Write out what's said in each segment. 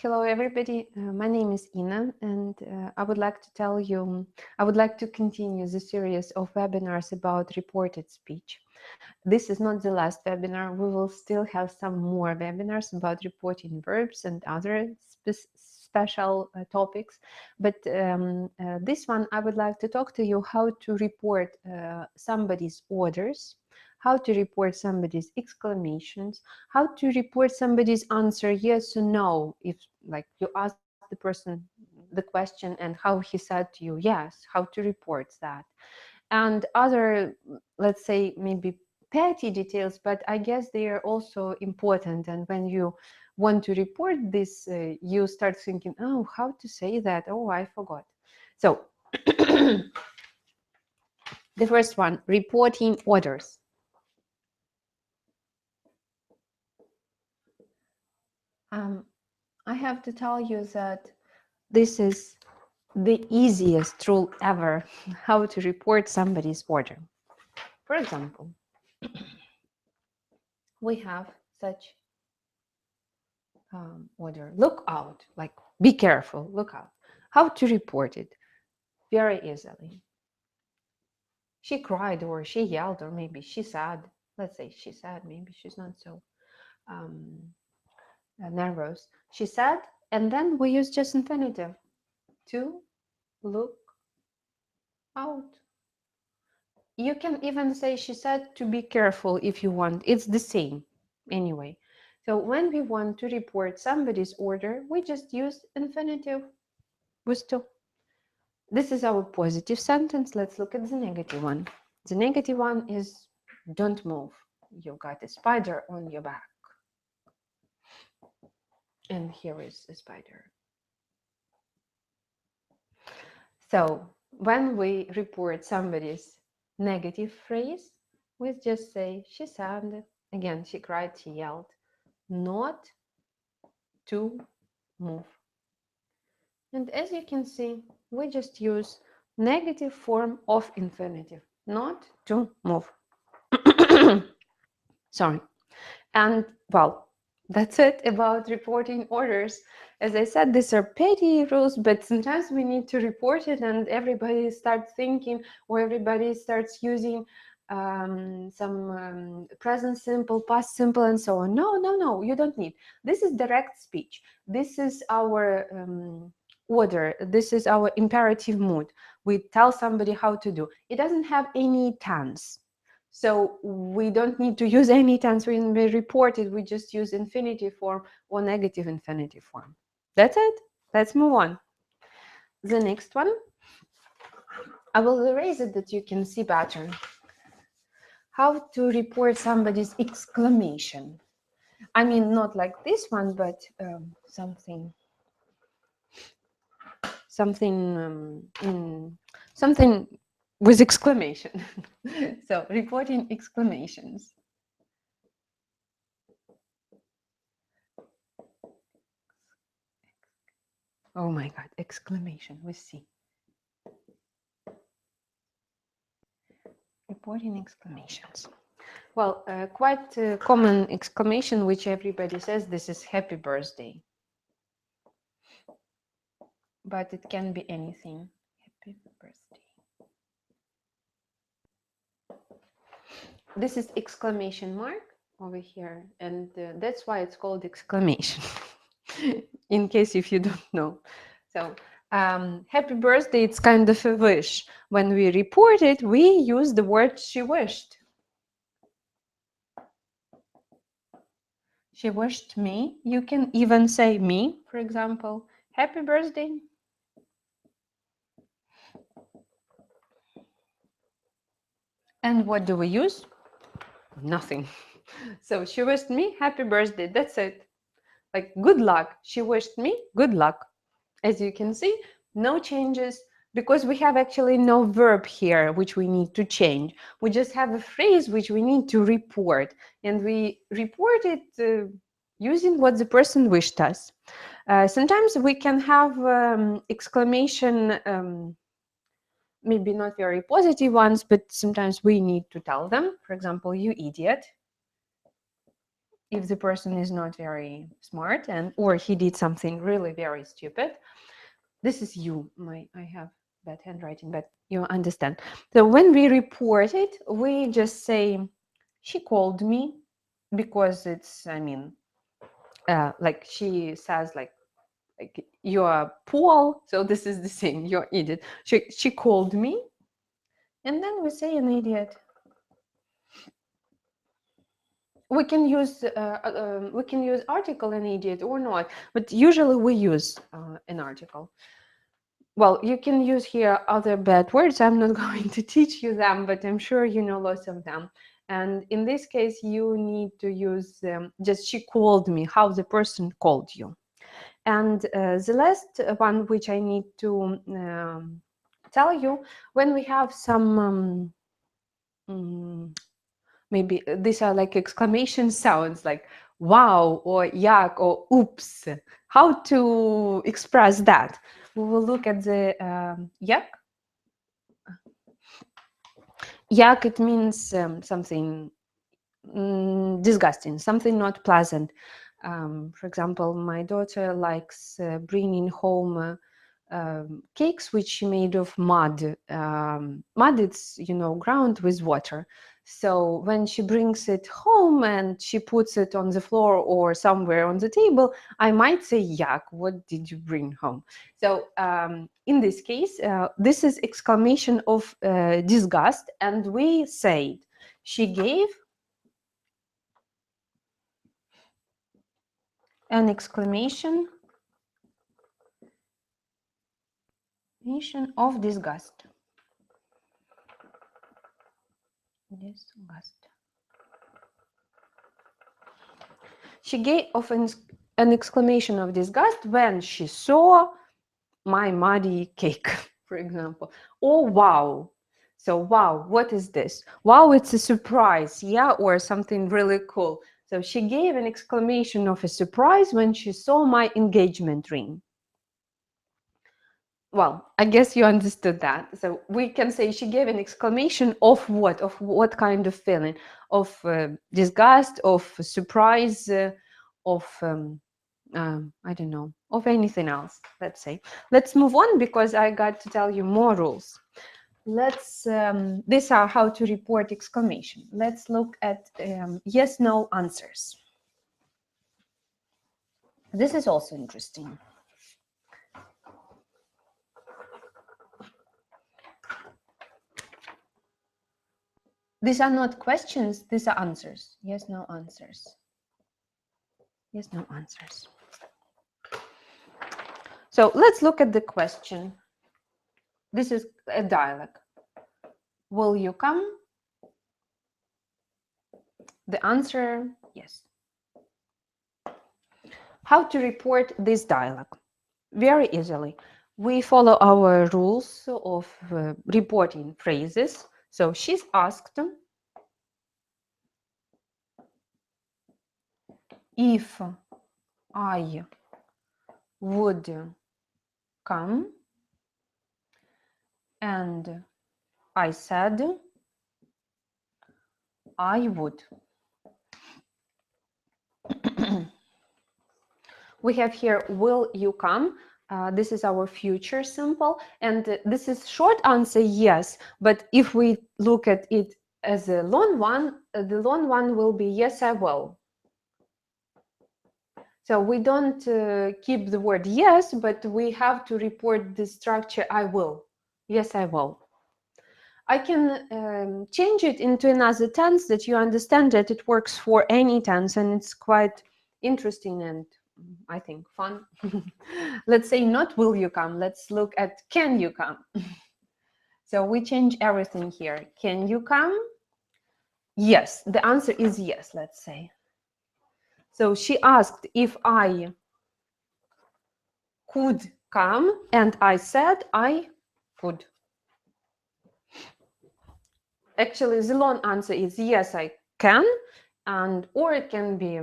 Hello, everybody. My name is Ina, and I would like to continue the series of webinars about reported speech. This is not the last webinar. We will still have some more webinars about reporting verbs and other special topics. But this one, I would like to talk to you how to report somebody's orders, how to report somebody's exclamations, how to report somebody's answer yes or no, if like you ask the person the question and how he said to you yes, how to report that, and other, let's say, maybe petty details, but I guess they are also important. And when you want to report this, you start thinking, oh, how to say that, oh, I forgot. So the first one, reporting orders. I have to tell you that this is the easiest rule ever, how to report somebody's order. For example, we have such order, look out, like be careful, look out. How to report it? Very easily. She cried, or she yelled, or maybe she said, let's say she said, maybe she's not so nervous. She said, and then we use just infinitive, to look out. You can even say she said to be careful if you want. It's the same anyway. So when we want to report somebody's order, we just use infinitive with to. This is our positive sentence. Let's look at the negative one. The negative one is don't move. You've got a spider on your back. And here is a spider. So when we report somebody's negative phrase, we just say she said, again, she cried, she yelled, not to move. And as you can see, we just use negative form of infinitive, not to move. Sorry. And well, that's it about reporting orders. As I said, these are petty rules, but sometimes we need to report it and everybody starts thinking, or everybody starts using some present simple, past simple, and so on. No, you don't need. This is direct speech. This is our order. This is our imperative mood. We tell somebody how to do. It doesn't have any tense. So we don't need to use any tense when we report it. We just use infinitive form or negative infinitive form. That's it. Let's move on. The next one, I will erase it that you can see better. How to report somebody's exclamation. I mean, not like this one, but something with exclamation. So reporting exclamations. Oh my God, exclamation with C. Reporting exclamations. Well, quite a common exclamation which everybody says, this is happy birthday. But it can be anything. Happy birthday. This is exclamation mark over here, and that's why it's called exclamation. In case if you don't know. So happy birthday, it's kind of a wish. When we report it, we use the word she wished. She wished me. You can even say me, for example. Happy birthday. And what do we use? Nothing. So she wished me happy birthday. That's it. Like good luck. She wished me good luck. As you can see, no changes, because we have actually no verb here which we need to change. We just have a phrase which we need to report, and we report it using what the person wished us. Sometimes we can have exclamation, maybe not very positive ones, but sometimes we need to tell them. For example, you idiot. if the person is not very smart or he did something really very stupid. This is you. I have bad handwriting, but you understand. So when we report it, we just say, she called me, because it's, I mean, like she says, like you're Paul, so this is the same, you're idiot. She called me, and then we say an idiot. We can use article an idiot or not, but usually we use an article. Well, you can use here other bad words. I'm not going to teach you them, but I'm sure you know lots of them. And in this case, you need to use just she called me, how the person called you. And the last one, which I need to tell you, when we have some maybe these are like exclamation sounds, like wow or yuck or oops. How to express that? We will look at the yuck. Yuck, it means something disgusting, something not pleasant. For example, my daughter likes bringing home cakes which she made of mud. Mud, it's, you know, ground with water. So when she brings it home and she puts it on the floor or somewhere on the table, I might say, yuck, what did you bring home? So in this case, this is exclamation of disgust, and we say, she gave an exclamation of disgust. Disgust. She gave an exclamation of disgust when she saw my muddy cake, for example. Oh, wow. So, wow, what is this? Wow, it's a surprise, yeah, or something really cool. So she gave an exclamation of a surprise when she saw my engagement ring. Well, I guess you understood that. So we can say she gave an exclamation of what? Of what kind of feeling? Of disgust, of surprise, of, I don't know, of anything else, let's say. Let's move on, because I got to tell you more rules. These are how to report exclamation. Let's look at yes, no answers. This is also interesting. These are not questions, these are answers. Yes, no answers. Yes, no answers. So let's look at the question. This is a dialogue. Will you come? The answer, yes. How to report this dialogue? Very easily. We follow our rules of reporting phrases. So she's asked if I would come, and I said I would. We have here, will you come? This is our future simple, and this is short answer, yes. But if we look at it as a long one, the long one will be yes, I will. So we don't keep the word yes, but we have to report the structure I will. Yes, I will. I can change it into another tense that you understand that it works for any tense, and it's quite interesting and I think fun. Let's say not will you come, let's look at can you come. So we change everything here. Can you come? Yes, the answer is yes, let's say. So she asked if I could come, and I said I could. Actually, the long answer is yes, I can, and or it can be,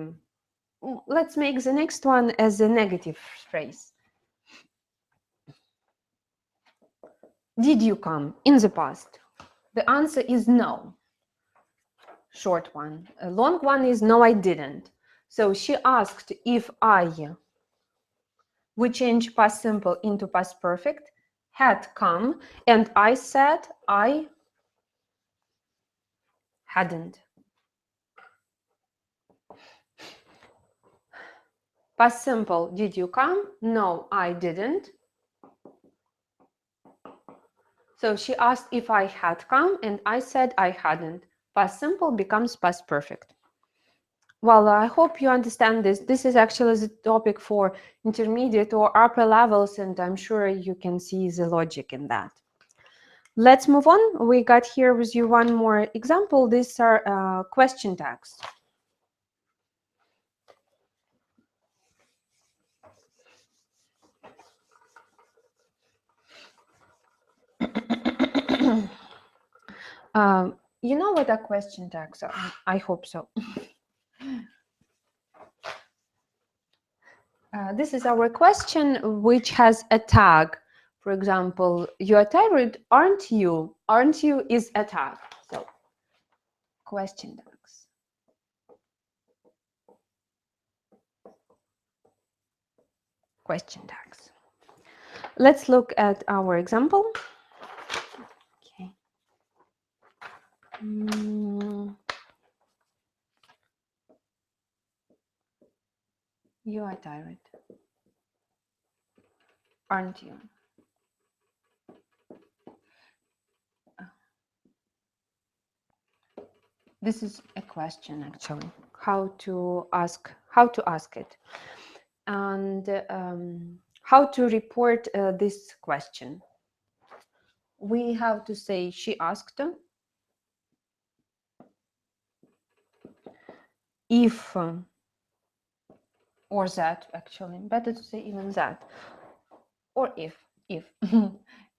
let's make the next one as a negative phrase. Did you come in the past? The answer is no. Short one. A long one is no, I didn't. So she asked if we change past simple into past perfect, had come, and I said I hadn't. Past simple, did you come? No, I didn't. So she asked if I had come, and I said I hadn't. Past simple becomes past perfect. Well, I hope you understand this. This is actually the topic for intermediate or upper levels, and I'm sure you can see the logic in that. Let's move on. We got here with you one more example. These are question tags. You know what a question tags are? I hope so. This is our question, which has a tag. For example, you are tired, aren't you? Aren't you is a tag. So, question tags. Question tags. Let's look at our example. Okay. You are tired, aren't you? This is a question actually. How to ask it, and how to report this question. We have to say she asked, if, or that actually, better to say even that, or if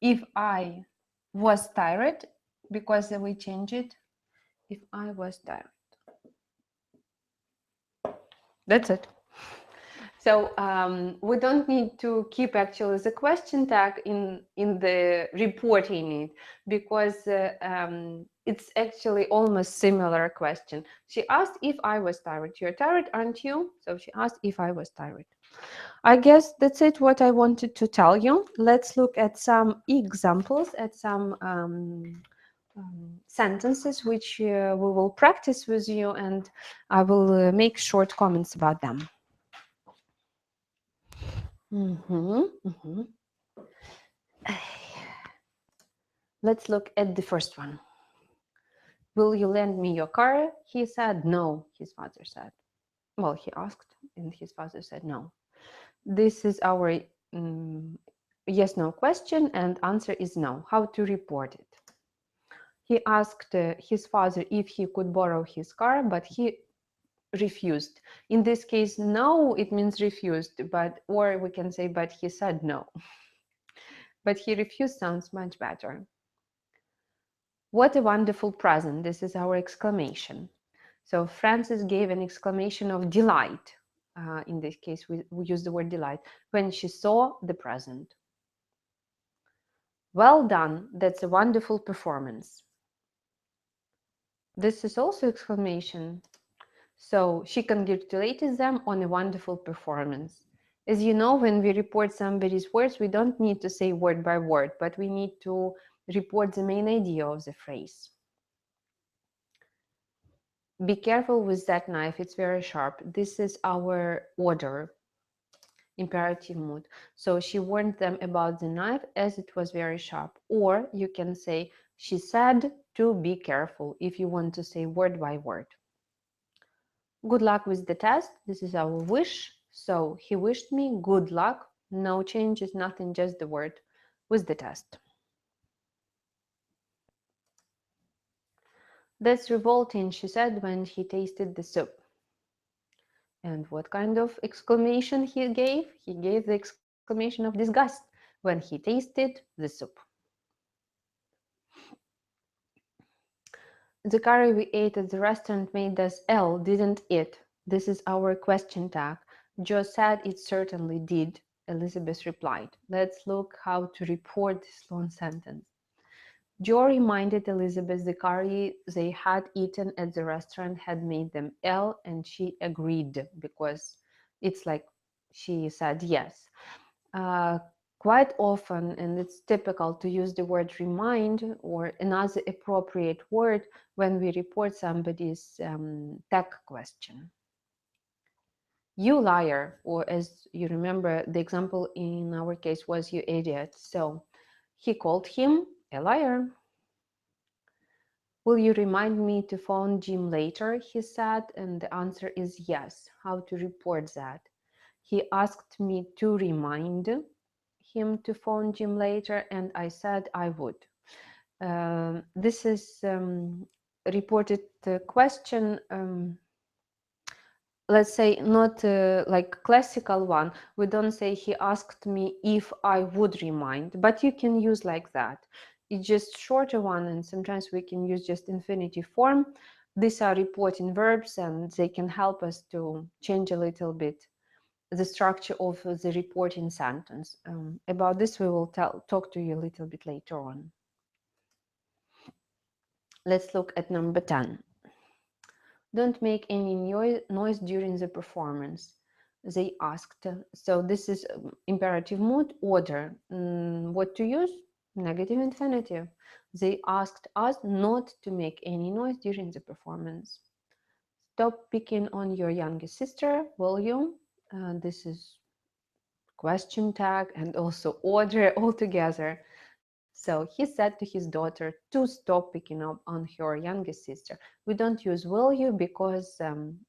if I was tired, because we change it, if I was tired. That's it. So we don't need to keep actually the question tag in the reporting it, because it's actually almost similar question. She asked if I was tired. You're tired, aren't you? So she asked if I was tired. I guess that's it, what I wanted to tell you. Let's look at some examples, at some sentences which we will practice with you, and I will make short comments about them. Let's look at the first one. Will you lend me your car? He said no, his father said. Well, he asked, and his father said no. This is our yes-no question, and answer is no. How to report it? He asked his father if he could borrow his car, but he refused. In this case, no, it means refused, or we can say, but he said no. But he refused sounds much better. What a wonderful present. This is our exclamation. So Frances gave an exclamation of delight. In this case, we use the word delight when she saw the present. Well done. That's a wonderful performance. This is also exclamation. So she congratulated them on a wonderful performance. As you know, when we report somebody's words, we don't need to say word by word, but we need to report the main idea of the phrase. Be careful with that knife, it's very sharp. This is our order, imperative mood. So she warned them about the knife as it was very sharp. Or you can say, she said to be careful, if you want to say word by word. Good luck with the test. This is our wish. So he wished me good luck. No changes, nothing, just the word with the test. That's revolting, she said when he tasted the soup. And what kind of exclamation he gave? He gave the exclamation of disgust when he tasted the soup. The curry we ate at the restaurant made us ill, didn't it? This is our question tag. Joe said it certainly did. Elizabeth replied. Let's look how to report this long sentence. Joe reminded Elizabeth the curry they had eaten at the restaurant had made them ill, and she agreed because it's like she said yes. Uh, Quite often, and it's typical to use the word remind or another appropriate word when we report somebody's tech question. You liar, or as you remember, the example in our case was you idiot. So he called him a liar. Will you remind me to phone Jim later? He said, and the answer is yes. How to report that? He asked me to remind him to phone Jim later, and I said I would. This is reported question. Let's say not like classical one. We don't say he asked me if I would remind, but you can use like that. It's just shorter one, and sometimes we can use just infinitive form. These are reporting verbs, and they can help us to change a little bit the structure of the reporting sentence. About this, we will talk to you a little bit later on. Let's look at number 10. Don't make any noise during the performance, they asked. So this is imperative mood, order. What to use? Negative infinitive. They asked us not to make any noise during the performance. Stop picking on your younger sister, will you? This is question tag and also order all together. So he said to his daughter to stop picking up on her youngest sister. We don't use will you because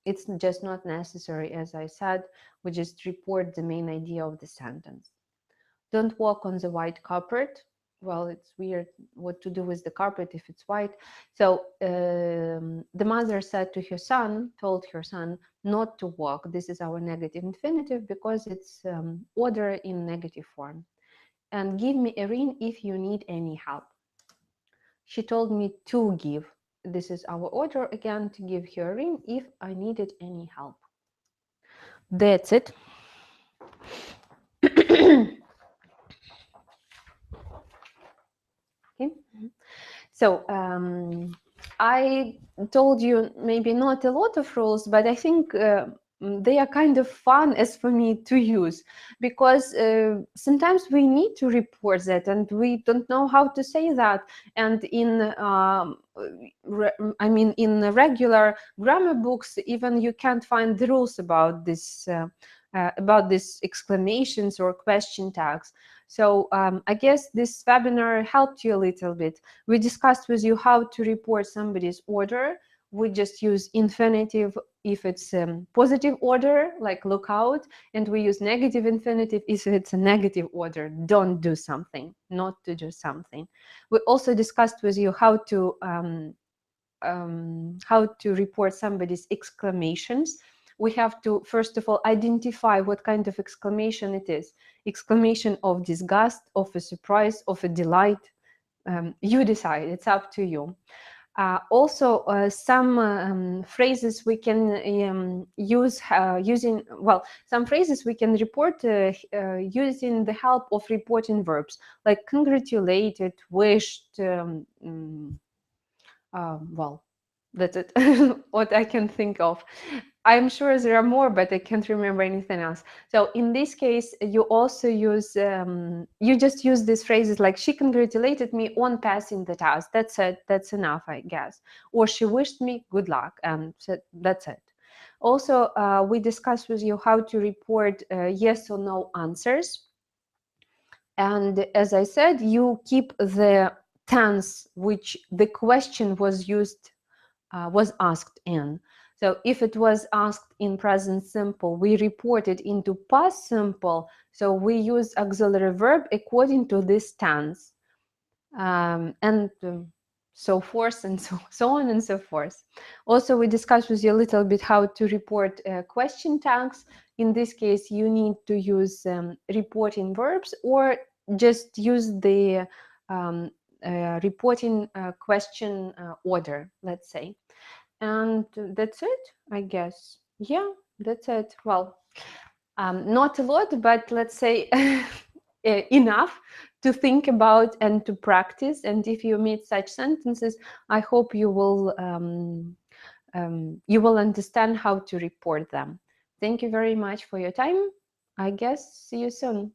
it's just not necessary. As I said, we just report the main idea of the sentence. Don't walk on the white carpet. Well, it's weird what to do with the carpet if it's white. So the mother said to her son, told her son not to walk. This is our negative infinitive because it's order in negative form. And give me a ring if you need any help. She told me to give. This is our order again, to give her a ring if I needed any help. That's it. Okay. So I told you maybe not a lot of rules, but I think they are kind of fun as for me to use, because sometimes we need to report that and we don't know how to say that. And in in regular grammar books, even you can't find the rules about this. About these exclamations or question tags. So I guess this webinar helped you a little bit. We discussed with you how to report somebody's order. We just use infinitive if it's positive order, like look out, and we use negative infinitive if it's a negative order, don't do something, not to do something. We also discussed with you how to report somebody's exclamations. We have to, first of all, identify what kind of exclamation it is. Exclamation of disgust, of a surprise, of a delight. You decide, it's up to you. Also, some phrases we can use some phrases we can report using the help of reporting verbs, like congratulated, wished, well, that's it. What I can think of. I'm sure there are more, but I can't remember anything else. So in this case, you also use, you just use these phrases like, she congratulated me on passing the test. That's it. That's enough, I guess. Or she wished me good luck. And so that's it. Also, we discussed with you how to report yes or no answers. And as I said, you keep the tense which the question was asked in. So if it was asked in present simple, we report it into past simple. So we use auxiliary verb according to this tense, and so forth, and so on and so forth. Also, we discussed with you a little bit how to report question tags. In this case, you need to use reporting verbs or just use the reporting question order, let's say. And that's it, I guess. Yeah, that's it. Well, not a lot, but let's say enough to think about and to practice. And if you meet such sentences, I hope you will understand how to report them. Thank you very much for your time. I guess see you soon.